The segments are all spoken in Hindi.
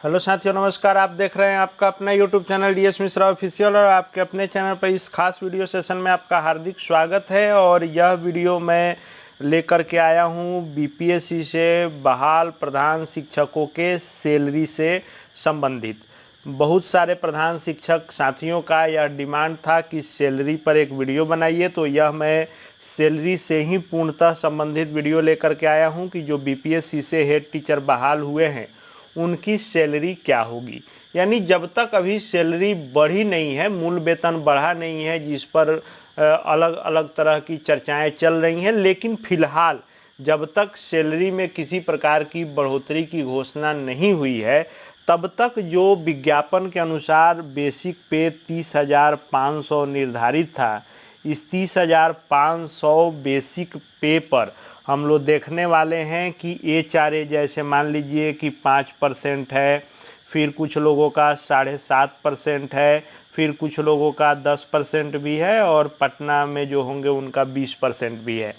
हेलो साथियों, नमस्कार। आप देख रहे हैं आपका अपना YouTube channel DS Mishra official और आपके अपने चैनल पर इस खास वीडियो सेशन में आपका हार्दिक स्वागत है। और यह वीडियो मैं लेकर के आया हूं बीपीएससी से बहाल प्रधान शिक्षकों के सैलरी से संबंधित। बहुत सारे प्रधान शिक्षक साथियों का यह डिमांड था कि सैलरी पर एक वीडियो बनाइए, तो यह मैं सैलरी से ही पूर्णतः संबंधित वीडियो लेकर के आया हूं कि जो बीपीएससी से हेड टीचर बहाल हुए हैं उनकी सैलरी क्या होगी। यानी जब तक अभी सैलरी बढ़ी नहीं है, मूल वेतन बढ़ा नहीं है, जिस पर अलग अलग तरह की चर्चाएं चल रही हैं, लेकिन फिलहाल जब तक सैलरी में किसी प्रकार की बढ़ोतरी की घोषणा नहीं हुई है तब तक जो विज्ञापन के अनुसार बेसिक पे 30,500 निर्धारित था, इस 30,500 बेसिक पे पर हम लोग देखने वाले हैं कि एचआरए जैसे मान लीजिए कि 5% है, फिर कुछ लोगों का 7.5% है, फिर कुछ लोगों का 10% भी है और पटना में जो होंगे उनका 20% भी है।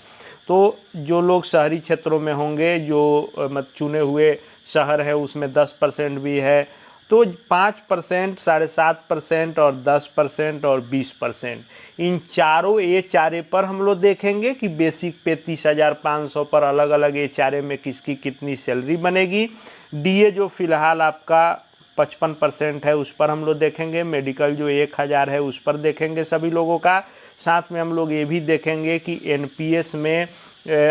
तो जो लोग शहरी क्षेत्रों में होंगे, जो चुने हुए शहर है उसमें 10% भी है। तो 5%, 7.5% और 10% और 20%, इन चारों एचआरए पर हम लोग देखेंगे कि बेसिक पे 30,500 पर अलग अलग एचआरए में किसकी कितनी सैलरी बनेगी। डीए जो फिलहाल आपका 55% है उस पर हम लोग देखेंगे। मेडिकल जो 1,000 है उस पर देखेंगे सभी लोगों का। साथ में हम लोग ये भी देखेंगे कि एनपीएस में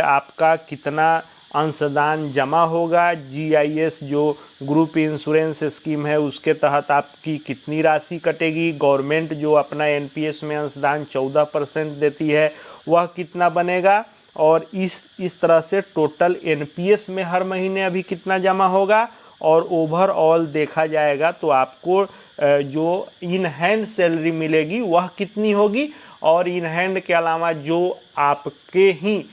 आपका कितना अंशदान जमा होगा। जीआईएस जो ग्रुप इंश्योरेंस स्कीम है उसके तहत आपकी कितनी राशि कटेगी। गवर्नमेंट जो अपना एनपीएस में अंशदान 14% देती है वह कितना बनेगा। और इस तरह से टोटल एनपीएस में हर महीने अभी कितना जमा होगा और ओवरऑल देखा जाएगा तो आपको जो इन हैंड सैलरी मिलेगी वह कितनी होगी। और इन हैंड के अलावा जो आपके ही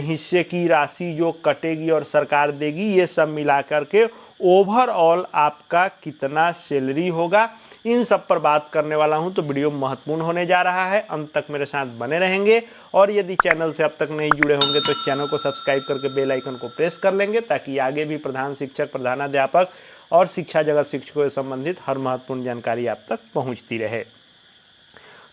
हिस्से की राशि जो कटेगी और सरकार देगी, ये सब मिलाकर के ओवरऑल आपका कितना सैलरी होगा, इन सब पर बात करने वाला हूं। तो वीडियो महत्वपूर्ण होने जा रहा है, अंत तक मेरे साथ बने रहेंगे। और यदि चैनल से अब तक नहीं जुड़े होंगे तो चैनल को सब्सक्राइब करके बेल आइकन को प्रेस कर लेंगे, ताकि आगे भी प्रधान शिक्षक, प्रधानाध्यापक और शिक्षा जगत शिक्षकों से संबंधित हर महत्वपूर्ण जानकारी आप तक पहुँचती रहे।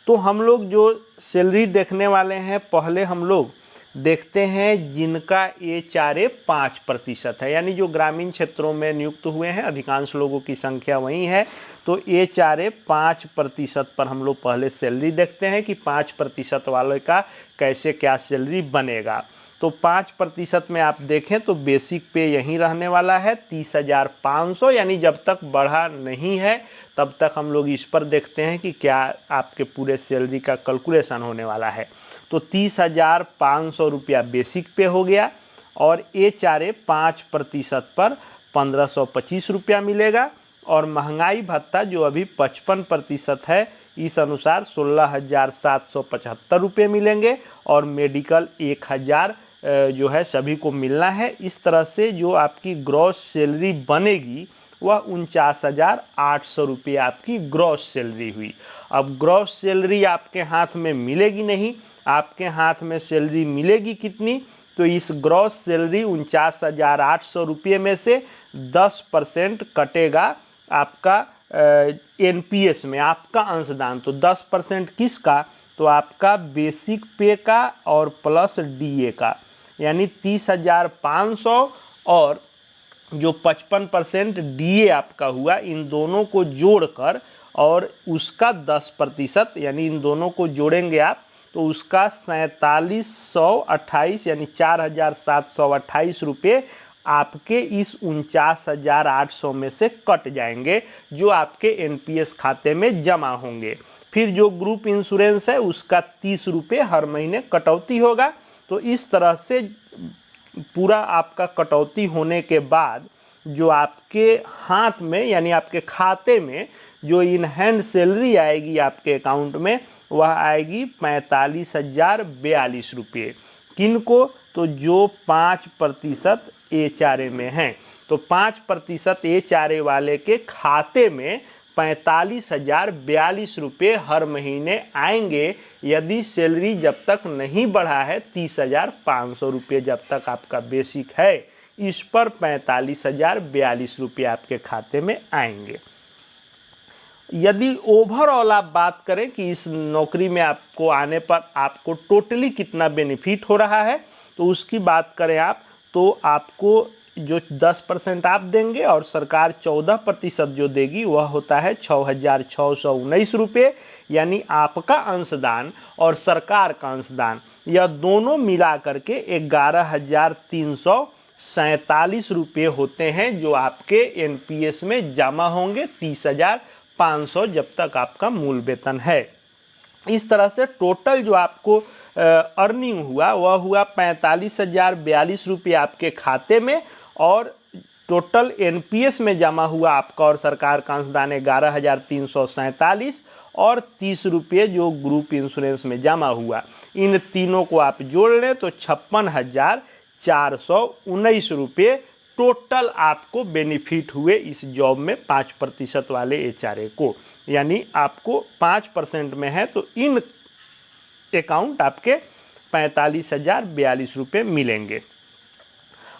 तो हम लोग जो सैलरी देखने वाले हैं, पहले हम लोग देखते हैं जिनका एचआरए 5% है, यानी जो ग्रामीण क्षेत्रों में नियुक्त हुए हैं, अधिकांश लोगों की संख्या वही है। तो एचआरए 5% पर हम लोग पहले सैलरी देखते हैं कि 5% वाले का कैसे क्या सैलरी बनेगा। तो 5% में आप देखें तो बेसिक पे यहीं रहने वाला है 30,500, यानी जब तक बढ़ा नहीं है तब तक हम लोग इस पर देखते हैं कि क्या आपके पूरे सैलरी का कैलकुलेशन होने वाला है। तो 30,500 रुपया बेसिक पे हो गया और एचआरए 5% पर 1,525 रुपया मिलेगा। और महंगाई भत्ता जो अभी 55% है, इस अनुसार 16,775 रुपये मिलेंगे। और मेडिकल 1,000 जो है सभी को मिलना है। इस तरह से जो आपकी ग्रॉस सैलरी बनेगी वह 49,800 रुपये आपकी ग्रॉस सैलरी हुई। अब ग्रॉस सैलरी आपके हाथ में मिलेगी नहीं, आपके हाथ में सैलरी मिलेगी कितनी, तो इस ग्रॉस सैलरी 49,800 रुपये में से 10% कटेगा आपका एनपीएस में आपका अंशदान। तो 10% किसका, तो आपका बेसिक पे का और प्लस डीए का, यानी 30,500 और जो 55% डीए आपका हुआ, इन दोनों को जोड़कर और उसका 10%, यानी इन दोनों को जोड़ेंगे आप तो उसका 4728 यानी 4,728 रुपये आपके इस 49,800 में से कट जाएंगे, जो आपके एनपीएस खाते में जमा होंगे। फिर जो ग्रुप इंश्योरेंस है उसका 30 रुपये हर महीने कटौती होगा। तो इस तरह से पूरा आपका कटौती होने के बाद जो आपके हाथ में यानी आपके खाते में जो इन हैंड सैलरी आएगी आपके अकाउंट में, वह आएगी 45,042 रुपये। किनको, तो जो 5% एचआरए में हैं। तो 5% एचआरए वाले के खाते में 45,042 रुपये हर महीने आएंगे, यदि सैलरी जब तक नहीं बढ़ा है 30,500 रुपये जब तक आपका बेसिक है, इस पर 45,042 रुपये आपके खाते में आएंगे। यदि ओवरऑल आप बात करें कि इस नौकरी में आपको आने पर आपको टोटली कितना बेनिफिट हो रहा है, तो उसकी बात करें आप, तो आपको जो 10% आप देंगे और सरकार 14% जो देगी वह होता है 6,619 रुपये। यानी आपका अंशदान और सरकार का अंशदान यह दोनों मिला करके 11,347 रुपये होते हैं, जो आपके एनपीएस में जमा होंगे 30,500 जब तक आपका मूल वेतन है। इस तरह से टोटल जो आपको अर्निंग हुआ वह हुआ 45,042 रुपये आपके खाते में, और टोटल एनपीएस में जमा हुआ आपका और सरकार का अंशदान 11,347 और 30 रुपये जो ग्रुप इंश्योरेंस में जमा हुआ। इन तीनों को आप जोड़ लें तो 56,419 रुपये टोटल आपको बेनिफिट हुए इस जॉब में 5% वाले एचआरए को। यानी आपको 5% में है तो इन अकाउंट आपके 45,042 रुपये मिलेंगे।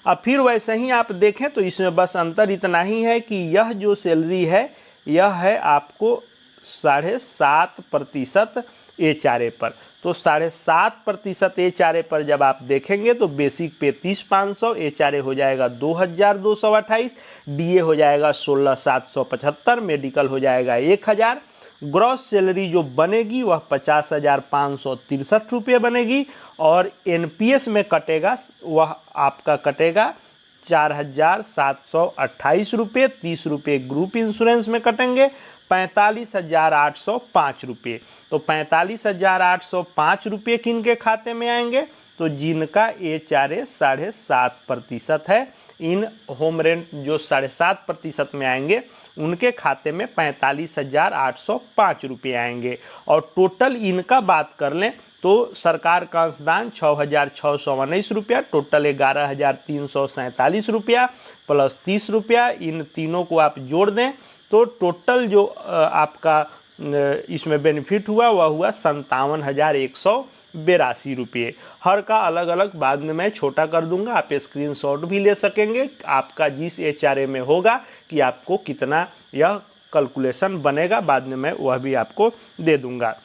अब फिर वैसे ही आप देखें तो इसमें बस अंतर इतना ही है कि यह जो सैलरी है यह है आपको 7.5% एचआरए पर। तो 7.5% एचआरए पर जब आप देखेंगे तो बेसिक पे 30,500, एचआरए हो जाएगा 2,228, डीए हो जाएगा 16,775, मेडिकल हो जाएगा 1,000। ग्रॉस सैलरी जो बनेगी वह 50,563 रुपये बनेगी, और एनपीएस में कटेगा वह आपका कटेगा 4,728 रुपये। 30 रुपये ग्रुप इंश्योरेंस में कटेंगे 45,805 रुपये। तो 45,805 रुपये किनके खाते में आएंगे, तो जिनका एचआरए 7.5% है, इन होम रेंट जो 7.5% में आएंगे उनके खाते में 45,805 रुपये आएंगे। और टोटल इनका बात कर लें तो सरकार का अंशदान 6,619 रुपया, टोटल 11,347 रुपया प्लस 30 रुपया, इन तीनों को आप जोड़ दें तो टोटल जो आपका इसमें बेनिफिट हुआ वह हुआ 57,182 रुपये। हर का अलग अलग बाद में मैं छोटा कर दूंगा, आप स्क्रीनशॉट भी ले सकेंगे आपका जिस एचआरए में होगा कि आपको कितना यह कैलकुलेशन बनेगा, बाद में मैं वह भी आपको दे दूंगा।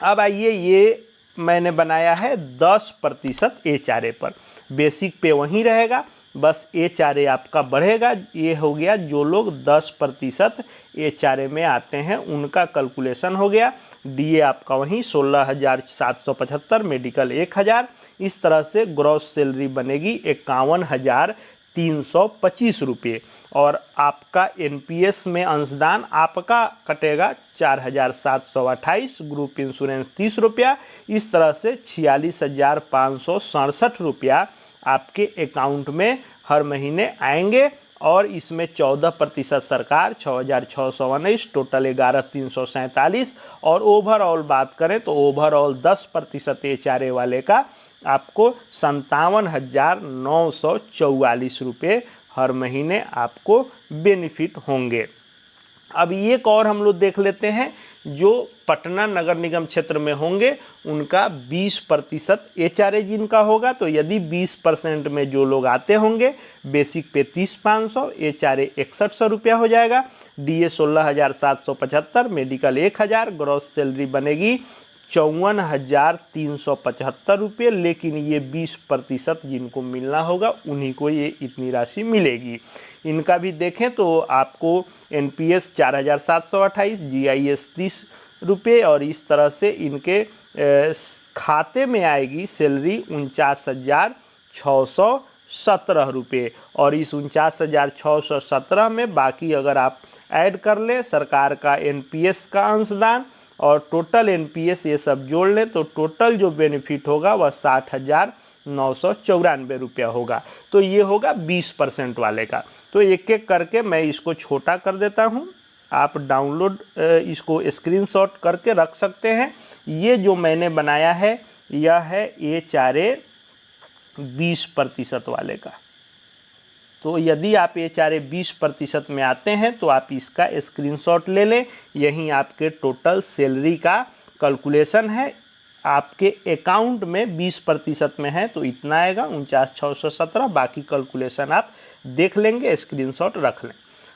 अब आइए, ये मैंने बनाया है 10% एचआरए पर, बेसिक पे वहीं रहेगा, बस एचआरए आपका बढ़ेगा। ये हो गया जो लोग 10% एचआरए में आते हैं उनका कैलकुलेशन हो गया। डीए आपका वहीं 16,775, मेडिकल 1,000। इस तरह से ग्रॉस सैलरी बनेगी 51,325 रुपये, और आपका एनपीएस में अंशदान आपका कटेगा 4,728, ग्रुप इंश्योरेंस 30 रुपया। इस तरह से 46,567 रुपया आपके अकाउंट में हर महीने आएंगे, और इसमें 14% सरकार 6,619, टोटल 11,347, और ओवरऑल बात करें तो ओवरऑल 10% एचआरए वाले का आपको 57,944 रुपये हर महीने आपको बेनिफिट होंगे। अब एक और हम लोग देख लेते हैं, जो पटना नगर निगम क्षेत्र में होंगे उनका 20% एचआरए जिनका होगा। तो यदि 20% में जो लोग आते होंगे, बेसिक पे 30,500, एचआरए 6100 रुपया हो जाएगा, डीए 16,775, मेडिकल 1,000, ग्रॉस सैलरी बनेगी 54,375 रुपये। लेकिन ये 20% जिनको मिलना होगा उन्हीं को ये इतनी राशि मिलेगी। इनका भी देखें तो आपको एनपीएस 4,728, जीआईएस 30 रुपये, और इस तरह से इनके खाते में आएगी सैलरी 49,617 रुपये। और इस 49,617 में बाकी अगर आप ऐड कर लें सरकार का एनपीएस का अंशदान और टोटल एनपीएस ये सब जोड़ लें तो टोटल जो बेनिफिट होगा वह 60,994 रुपया होगा। तो ये होगा 20% वाले का। तो एक एक करके मैं इसको छोटा कर देता हूँ, आप डाउनलोड इसको स्क्रीनशॉट करके रख सकते हैं। ये जो मैंने बनाया है यह है एचआरए 20% वाले का। तो यदि आप एचआरए 20% में आते हैं तो आप इसका स्क्रीनशॉट ले लें, यहीं आपके टोटल सैलरी का कैलकुलेशन है। आपके अकाउंट में 20% में है तो इतना आएगा 49,617। बाकी कैलकुलेशन आप देख लेंगे, स्क्रीनशॉट रख लें।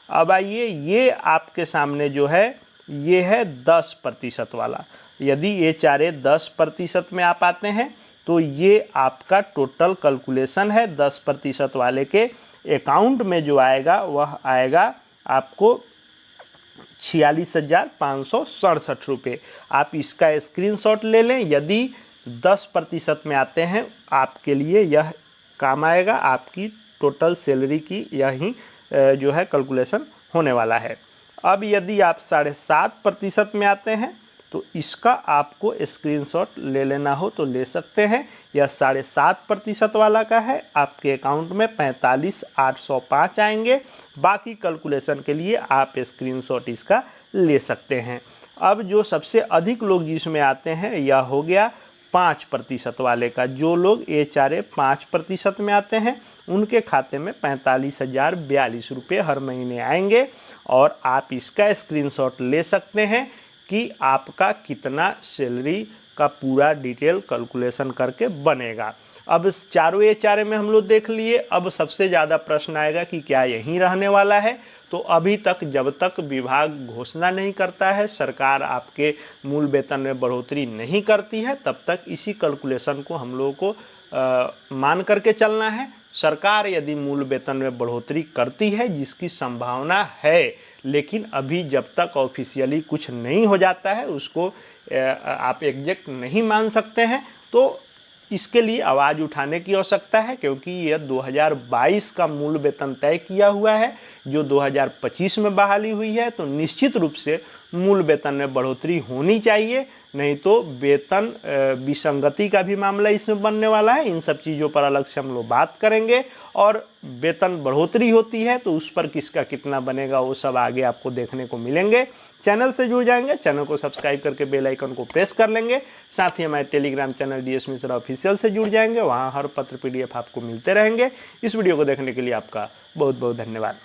अब आइए, ये आपके सामने जो है ये है 10% वाला। यदि ये चारे 10% में आप आते हैं तो ये आपका टोटल कैलकुलेशन है। 10% वाले के अकाउंट में जो आएगा वह आएगा आपको 46,567 रुपये। आप इसका स्क्रीनशॉट ले लें। यदि 10% में आते हैं आपके लिए यह काम आएगा। आपकी टोटल सैलरी की यही जो है कैलकुलेशन होने वाला है। अब यदि आप 7.5% में आते हैं तो इसका आपको स्क्रीनशॉट ले लेना हो तो ले सकते हैं। यह 7.5% वाला का है। आपके अकाउंट में 45,805 आएंगे। बाकी कैलकुलेशन के लिए आप स्क्रीनशॉट इसका ले सकते हैं। अब जो सबसे अधिक लोग जिसमें आते हैं यह हो गया 5% वाले का। जो लोग ये चारे 5% में आते हैं उनके खाते में 45,042 रुपये हर महीने आएंगे। और आप इसका स्क्रीनशॉट ले सकते हैं कि आपका कितना सैलरी का पूरा डिटेल कैलकुलेशन करके बनेगा। अब चारों ये चारे में हम लोग देख लिए। अब सबसे ज़्यादा प्रश्न आएगा कि क्या यहीं रहने वाला है। तो अभी तक जब तक विभाग घोषणा नहीं करता है, सरकार आपके मूल वेतन में बढ़ोतरी नहीं करती है, तब तक इसी कैलकुलेशन को हम लोगों को मान करके चलना है। सरकार यदि मूल वेतन में बढ़ोतरी करती है, जिसकी संभावना है, लेकिन अभी जब तक ऑफिशियली कुछ नहीं हो जाता है उसको आप एग्जैक्ट नहीं मान सकते हैं। तो इसके लिए आवाज़ उठाने की आवश्यकता है, क्योंकि यह 2022 का मूल वेतन तय किया हुआ है जो 2025 में बहाली हुई है। तो निश्चित रूप से मूल वेतन में बढ़ोतरी होनी चाहिए, नहीं तो वेतन विसंगति का भी मामला इसमें बनने वाला है। इन सब चीज़ों पर अलग से हम लोग बात करेंगे। और वेतन बढ़ोतरी होती है तो उस पर किसका कितना बनेगा वो सब आगे आपको देखने को मिलेंगे। चैनल से जुड़ जाएंगे, चैनल को सब्सक्राइब करके बेल आइकन को प्रेस कर लेंगे। साथ ही हमारे Telegram channel DS Mishra official से जुड़ जाएंगे, वहाँ हर पत्र PDF आपको मिलते रहेंगे। इस वीडियो को देखने के लिए आपका बहुत बहुत धन्यवाद।